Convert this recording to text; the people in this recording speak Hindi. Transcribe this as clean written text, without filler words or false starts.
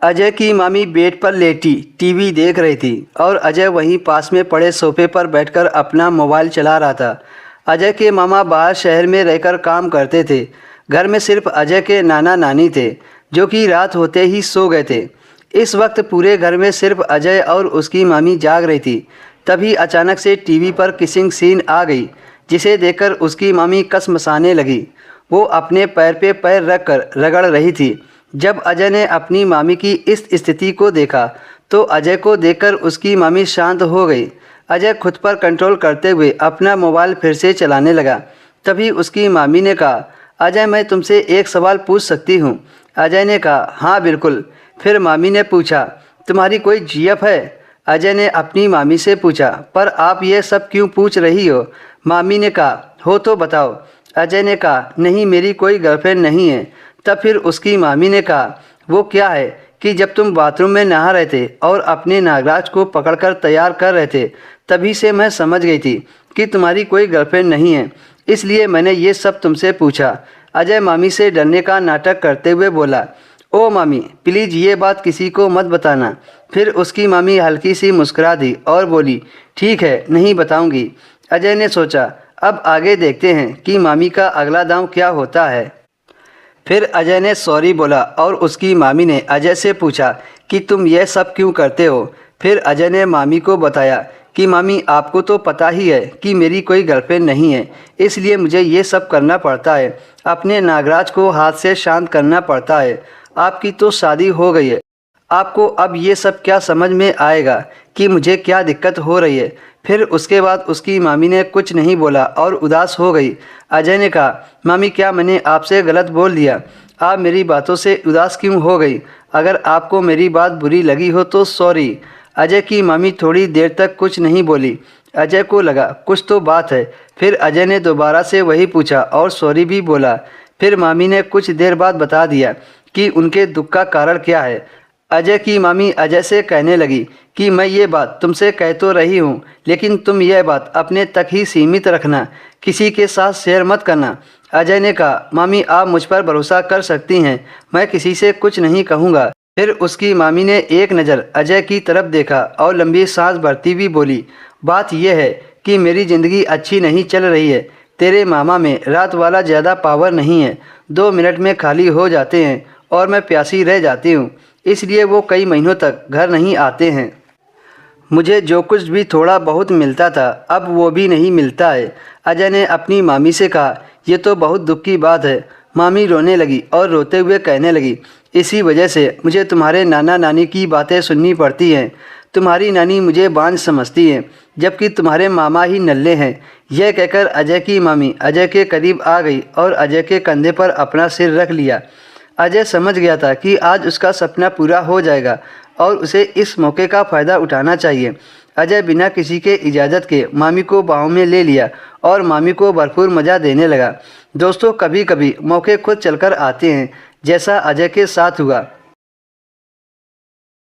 अजय की मामी बेड पर लेटी टीवी देख रही थी और अजय वहीं पास में पड़े सोफे पर बैठकर अपना मोबाइल चला रहा था। अजय के मामा बाहर शहर में रहकर काम करते थे। घर में सिर्फ अजय के नाना नानी थे, जो कि रात होते ही सो गए थे। इस वक्त पूरे घर में सिर्फ अजय और उसकी मामी जाग रही थी। तभी अचानक से टीवी पर किसिंग सीन आ गई, जिसे देखकर उसकी मामी कसमसाने लगी। वो अपने पैर पे पैर रखकर रगड़ रही थी। जब अजय ने अपनी मामी की इस स्थिति को देखा तो अजय को देखकर उसकी मामी शांत हो गई। अजय खुद पर कंट्रोल करते हुए अपना मोबाइल फिर से चलाने लगा। तभी उसकी मामी ने कहा, अजय मैं तुमसे एक सवाल पूछ सकती हूँ? अजय ने कहा, हाँ बिल्कुल। फिर मामी ने पूछा, तुम्हारी कोई जीएफ है? अजय ने अपनी मामी से पूछा, पर आप ये सब क्यों पूछ रही हो? मामी ने कहा, हो तो बताओ। अजय ने कहा, नहीं मेरी कोई गर्लफ्रेंड नहीं है। तब फिर उसकी मामी ने कहा, वो क्या है कि जब तुम बाथरूम में नहा रहे थे और अपने नागराज को पकड़कर तैयार कर रहे थे, तभी से मैं समझ गई थी कि तुम्हारी कोई गर्लफ्रेंड नहीं है, इसलिए मैंने ये सब तुमसे पूछा। अजय मामी से डरने का नाटक करते हुए बोला, ओ मामी प्लीज़ ये बात किसी को मत बताना। फिर उसकी मामी हल्की सी मुस्कुरा दी और बोली, ठीक है नहीं बताऊंगी। अजय ने सोचा, अब आगे देखते हैं कि मामी का अगला दांव क्या होता है। फिर अजय ने सॉरी बोला और उसकी मामी ने अजय से पूछा कि तुम यह सब क्यों करते हो। फिर अजय ने मामी को बताया कि मामी आपको तो पता ही है कि मेरी कोई गर्लफ्रेंड नहीं है, इसलिए मुझे ये सब करना पड़ता है। अपने नागराज को हाथ से शांत करना पड़ता है। आपकी तो शादी हो गई है, आपको अब ये सब क्या समझ में आएगा कि मुझे क्या दिक्कत हो रही है। फिर उसके बाद उसकी मामी ने कुछ नहीं बोला और उदास हो गई। अजय ने कहा, मामी क्या मैंने आपसे गलत बोल दिया? आप मेरी बातों से उदास क्यों हो गई? अगर आपको मेरी बात बुरी लगी हो तो सॉरी। अजय की मामी थोड़ी देर तक कुछ नहीं बोली। अजय को लगा कुछ तो बात है। फिर अजय ने दोबारा से वही पूछा और सॉरी भी बोला। फिर मामी ने कुछ देर बाद बता दिया कि उनके दुख का कारण क्या है। अजय की मामी अजय से कहने लगी कि मैं ये बात तुमसे कह तो रही हूँ, लेकिन तुम यह बात अपने तक ही सीमित रखना, किसी के साथ शेयर मत करना। अजय ने कहा, मामी आप मुझ पर भरोसा कर सकती हैं, मैं किसी से कुछ नहीं कहूँगा। फिर उसकी मामी ने एक नज़र अजय की तरफ देखा और लंबी सांस भरती हुई बोली, बात यह है कि मेरी ज़िंदगी अच्छी नहीं चल रही है। तेरे मामा में रात वाला ज़्यादा पावर नहीं है, 2 मिनट में खाली हो जाते हैं और मैं प्यासी रह जाती हूँ, इसलिए वो कई महीनों तक घर नहीं आते हैं। मुझे जो कुछ भी थोड़ा बहुत मिलता था अब वो भी नहीं मिलता है। अजय ने अपनी मामी से कहा, ये तो बहुत दुख की बात है। मामी रोने लगी और रोते हुए कहने लगी, इसी वजह से मुझे तुम्हारे नाना नानी की बातें सुननी पड़ती हैं। तुम्हारी नानी मुझे बांझ समझती है, जबकि तुम्हारे मामा ही नल्ले हैं। यह कहकर अजय की मामी अजय के करीब आ गई और अजय के कंधे पर अपना सिर रख लिया। अजय समझ गया था कि आज उसका सपना पूरा हो जाएगा और उसे इस मौके का फ़ायदा उठाना चाहिए। अजय बिना किसी के इजाज़त के मामी को बाहों में ले लिया और मामी को भरपूर मज़ा देने लगा। दोस्तों कभी कभी मौके खुद चलकर आते हैं, जैसा अजय के साथ हुआ।